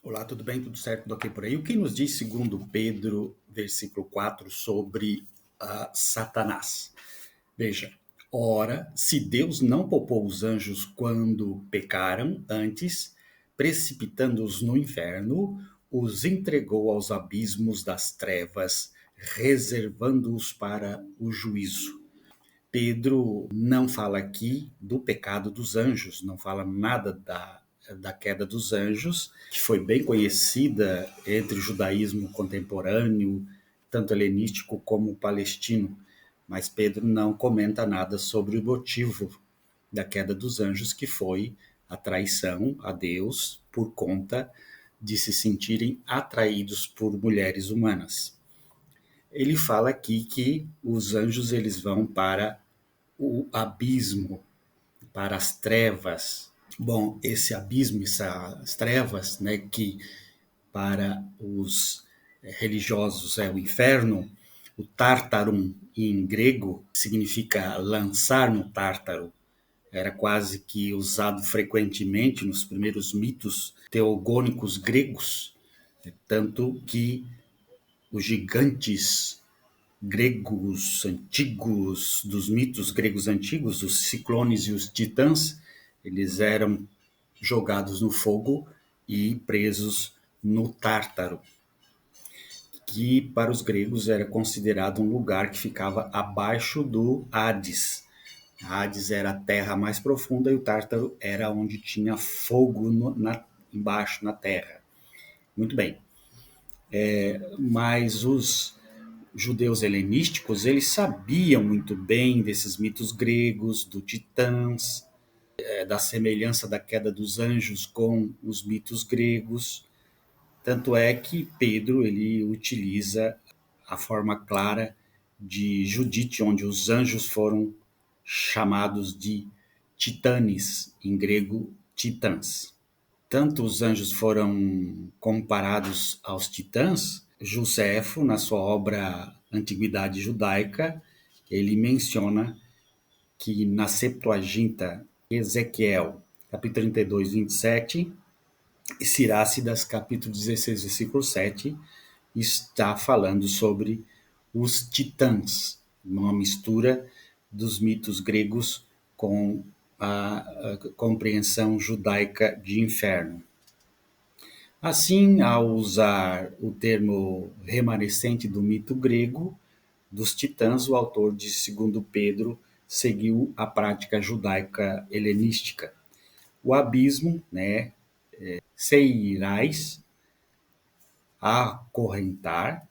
Olá, tudo bem? Tudo certo? Tudo ok por aí? O que nos diz segundo Pedro, versículo 4, sobre Satanás? Veja, ora, se Deus não poupou os anjos quando pecaram, antes, precipitando-os no inferno, os entregou aos abismos das trevas, reservando-os para o juízo. Pedro não fala aqui do pecado dos anjos, não fala nada da queda dos anjos, que foi bem conhecida entre o judaísmo contemporâneo, tanto helenístico como palestino. Mas Pedro não comenta nada sobre o motivo da queda dos anjos, que foi a traição a Deus por conta de se sentirem atraídos por mulheres humanas. Ele fala aqui que os anjos eles vão para o abismo, para as trevas. Bom, esse abismo, essas trevas, né, que para os religiosos é o inferno, o tártarum em grego significa lançar no tártaro. Era quase que usado frequentemente nos primeiros mitos teogônicos gregos, tanto que os gigantes gregos antigos, dos mitos gregos antigos, os ciclones e os titãs, eles eram jogados no fogo e presos no Tártaro, que para os gregos era considerado um lugar que ficava abaixo do Hades. Hades era a terra mais profunda e o Tártaro era onde tinha fogo embaixo na terra. Muito bem. Mas os judeus helenísticos, eles sabiam muito bem desses mitos gregos, do titãs, da semelhança da queda dos anjos com os mitos gregos. Tanto é que Pedro ele utiliza a forma clara de Judite, onde os anjos foram chamados de titanes, em grego titãs. Tanto os anjos foram comparados aos titãs, Joséfo, na sua obra Antiguidade Judaica, ele menciona que na Septuaginta, Ezequiel, capítulo 32, 27, e Sirácidas, capítulo 16, versículo 7, está falando sobre os titãs, uma mistura dos mitos gregos com a compreensão judaica de inferno. Assim, ao usar o termo remanescente do mito grego dos titãs, o autor de 2 Pedro seguiu a prática judaica helenística. O abismo, né, seirais, acorrentar,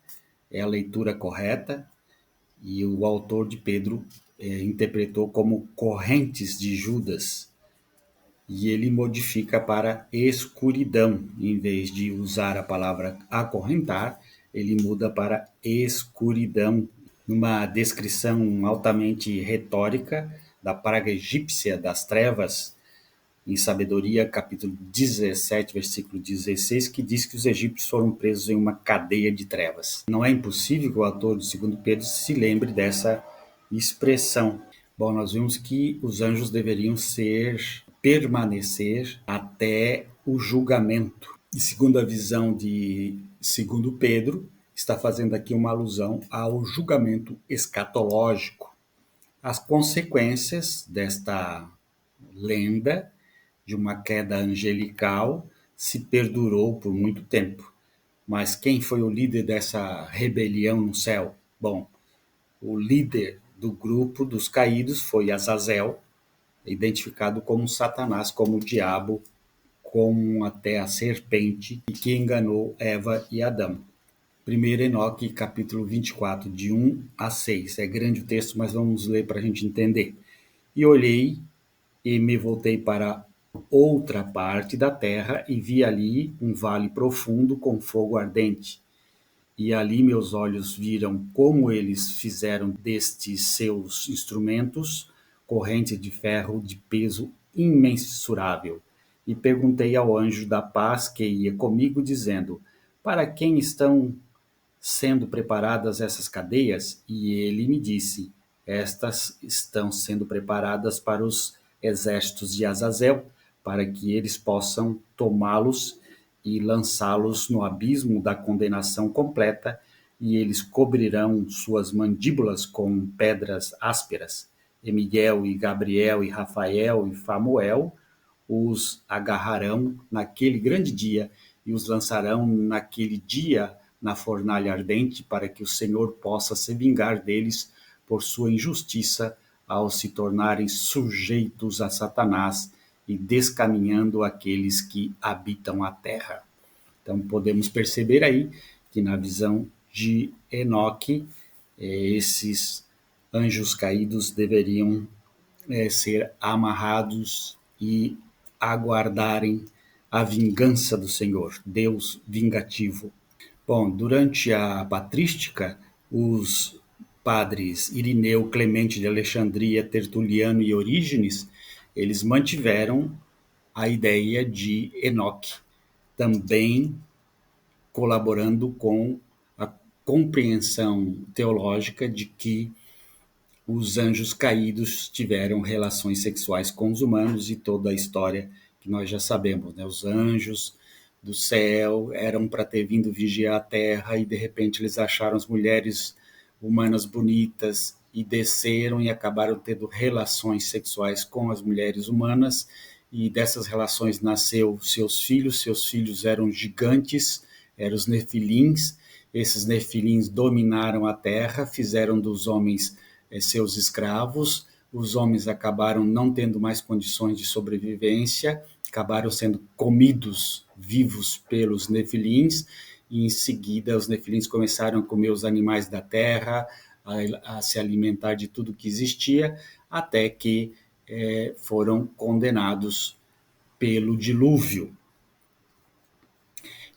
é a leitura correta, e o autor de Pedro interpretou como correntes de Judas, e ele modifica para escuridão. Em vez de usar a palavra acorrentar, ele muda para escuridão, numa descrição altamente retórica da praga egípcia das trevas, em Sabedoria, capítulo 17, versículo 16, que diz que os egípcios foram presos em uma cadeia de trevas. Não é impossível que o autor de 2 Pedro se lembre dessa expressão. Bom, nós vimos que os anjos deveriam permanecer até o julgamento. E segundo a visão de 2 Pedro, está fazendo aqui uma alusão ao julgamento escatológico. As consequências desta lenda de uma queda angelical se perdurou por muito tempo. Mas quem foi o líder dessa rebelião no céu? Bom, o líder do grupo dos caídos foi Azazel, identificado como Satanás, como o diabo, como até a serpente que enganou Eva e Adão. 1 Enoque, capítulo 24, de 1 a 6. É grande o texto, mas vamos ler para a gente entender. E olhei e me voltei para outra parte da terra e vi ali um vale profundo com fogo ardente. E ali meus olhos viram como eles fizeram destes seus instrumentos correntes de ferro de peso imensurável. E perguntei ao anjo da paz que ia comigo, dizendo: para quem estão sendo preparadas essas cadeias? E ele me disse: estas estão sendo preparadas para os exércitos de Azazel, para que eles possam tomá-los e lançá-los no abismo da condenação completa, e eles cobrirão suas mandíbulas com pedras ásperas. E Miguel e Gabriel e Rafael e Famuel os agarrarão naquele grande dia e os lançarão naquele dia na fornalha ardente, para que o Senhor possa se vingar deles por sua injustiça, ao se tornarem sujeitos a Satanás e descaminhando aqueles que habitam a terra. Então podemos perceber aí que na visão de Enoque, esses anjos caídos deveriam ser amarrados e aguardarem a vingança do Senhor, Deus vingativo. Bom, durante a patrística, os padres Irineu, Clemente de Alexandria, Tertuliano e Orígenes, eles mantiveram a ideia de Enoque, também colaborando com a compreensão teológica de que os anjos caídos tiveram relações sexuais com os humanos e toda a história que nós já sabemos, né? Os anjos do céu eram para ter vindo vigiar a terra e de repente eles acharam as mulheres humanas bonitas e desceram e acabaram tendo relações sexuais com as mulheres humanas, e dessas relações nasceu seus filhos eram gigantes, eram os nefilins. Esses nefilins dominaram a terra, fizeram dos homens seus escravos. Os homens acabaram não tendo mais condições de sobrevivência, acabaram sendo comidos vivos pelos nefilins, e em seguida os nefilins começaram a comer os animais da terra, a se alimentar de tudo que existia, até que foram condenados pelo dilúvio.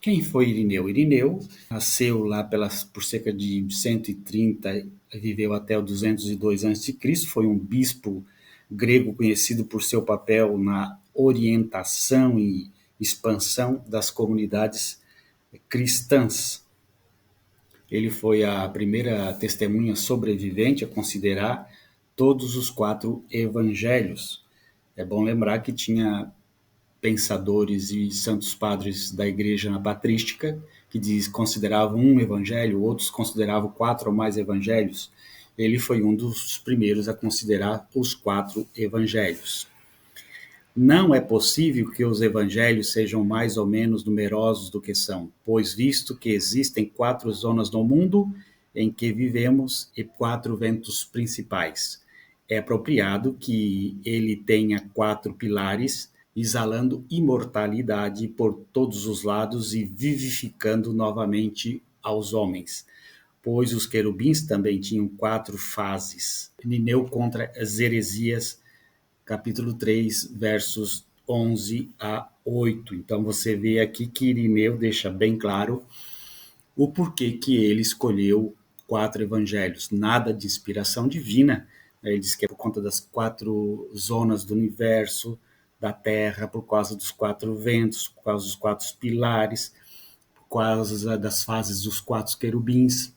Quem foi Irineu? Irineu nasceu lá por cerca de 130, viveu até o 202 a.C., foi um bispo grego conhecido por seu papel na orientação e expansão das comunidades cristãs. Ele foi a primeira testemunha sobrevivente a considerar todos os 4 evangelhos. É bom lembrar que tinha pensadores e santos padres da igreja na patrística que consideravam um evangelho, outros consideravam 4 ou mais evangelhos. Ele foi um dos primeiros a considerar os 4 evangelhos. Não é possível que os evangelhos sejam mais ou menos numerosos do que são, pois visto que existem 4 zonas no mundo em que vivemos e 4 ventos principais, é apropriado que ele tenha 4 pilares, exalando imortalidade por todos os lados e vivificando novamente aos homens, pois os querubins também tinham 4 fases. Nineu contra as heresias, capítulo 3, versos 11 a 8. Então você vê aqui que Irineu deixa bem claro o porquê que ele escolheu 4 evangelhos. Nada de inspiração divina. Ele diz que é por conta das 4 zonas do universo, da Terra, por causa dos 4 ventos, por causa dos 4 pilares, por causa das fases dos 4 querubins,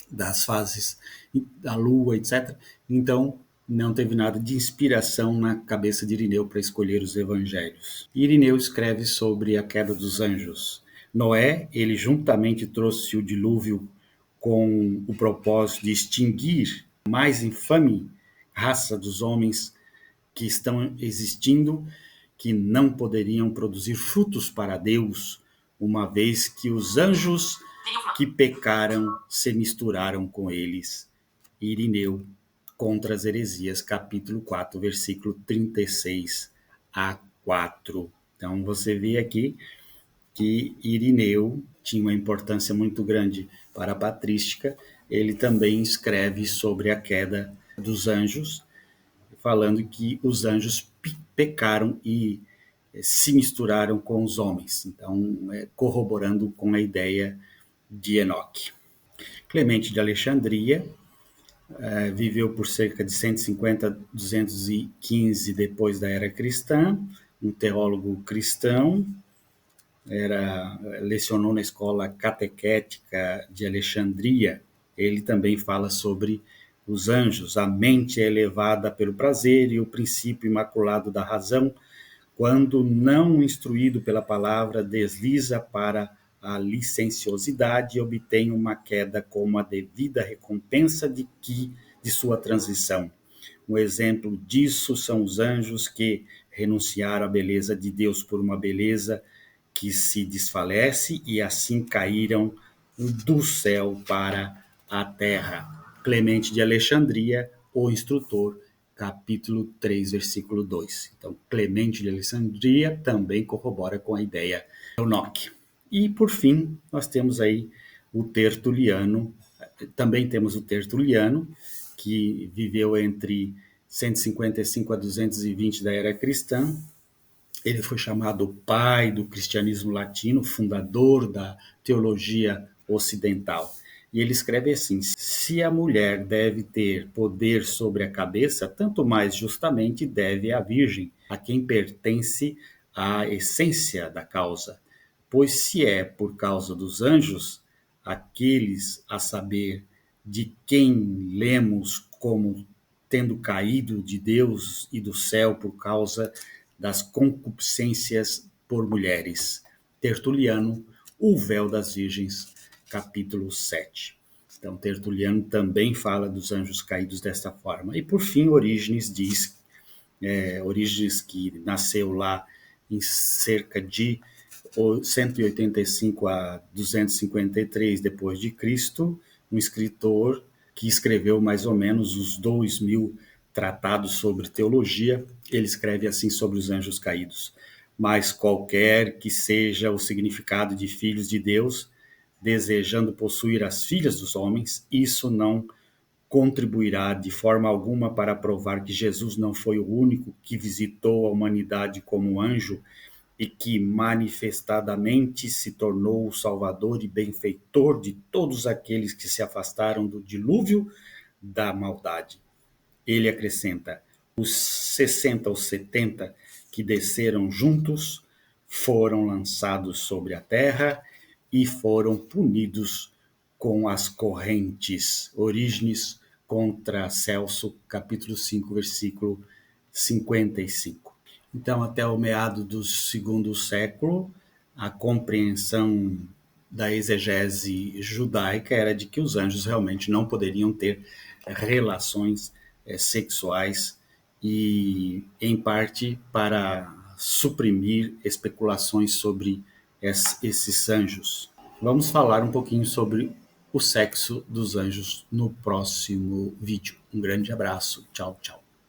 das fases da Lua, etc. Então, não teve nada de inspiração na cabeça de Irineu para escolher os evangelhos. Irineu escreve sobre a queda dos anjos. Noé, ele juntamente trouxe o dilúvio com o propósito de extinguir a mais infame raça dos homens que estão existindo, que não poderiam produzir frutos para Deus, uma vez que os anjos que pecaram se misturaram com eles. Irineu contra as heresias, capítulo 4, versículo 36 a 4. Então você vê aqui que Irineu tinha uma importância muito grande para a patrística. Ele também escreve sobre a queda dos anjos, falando que os anjos pecaram e se misturaram com os homens, então corroborando com a ideia de Enoque. Clemente de Alexandria viveu por cerca de 150 a 215 depois da era cristã, um teólogo cristão, lecionou na escola catequética de Alexandria. Ele também fala sobre os anjos. A mente é elevada pelo prazer e o princípio imaculado da razão quando não instruído pela palavra, desliza para a licenciosidade e obtém uma queda como a devida recompensa de sua transição. Um exemplo disso são os anjos que renunciaram à beleza de Deus por uma beleza que se desfalece e assim caíram do céu para a terra. Clemente de Alexandria, o instrutor, capítulo 3, versículo 2. Então, Clemente de Alexandria também corrobora com a ideia do Enoque. E, por fim, nós temos aí o Tertuliano, também temos o Tertuliano, que viveu entre 155 a 220 da era cristã. Ele foi chamado o pai do cristianismo latino, fundador da teologia ocidental. E ele escreve assim: se a mulher deve ter poder sobre a cabeça, tanto mais justamente deve a virgem, a quem pertence a essência da causa. Pois se é por causa dos anjos, aqueles a saber de quem lemos como tendo caído de Deus e do céu por causa das concupiscências por mulheres. Tertuliano, O Véu das Virgens, capítulo 7. Então, Tertuliano também fala dos anjos caídos desta forma. E, por fim, Orígenes diz, Orígenes que nasceu lá em cerca de 185 a 253 depois de Cristo, um escritor que escreveu mais ou menos os 2000 tratados sobre teologia. Ele escreve assim sobre os anjos caídos: mas qualquer que seja o significado de filhos de Deus, desejando possuir as filhas dos homens, isso não contribuirá de forma alguma para provar que Jesus não foi o único que visitou a humanidade como anjo e que manifestadamente se tornou o salvador e benfeitor de todos aqueles que se afastaram do dilúvio da maldade. Ele acrescenta: os 60 ou 70 que desceram juntos foram lançados sobre a terra e foram punidos com as correntes. Orígenes contra Celso, capítulo 5, versículo 55. Então, até o meado do segundo século, a compreensão da exegese judaica era de que os anjos realmente não poderiam ter relações sexuais e, em parte, para suprimir especulações sobre esses anjos. Vamos falar um pouquinho sobre o sexo dos anjos no próximo vídeo. Um grande abraço. Tchau, tchau.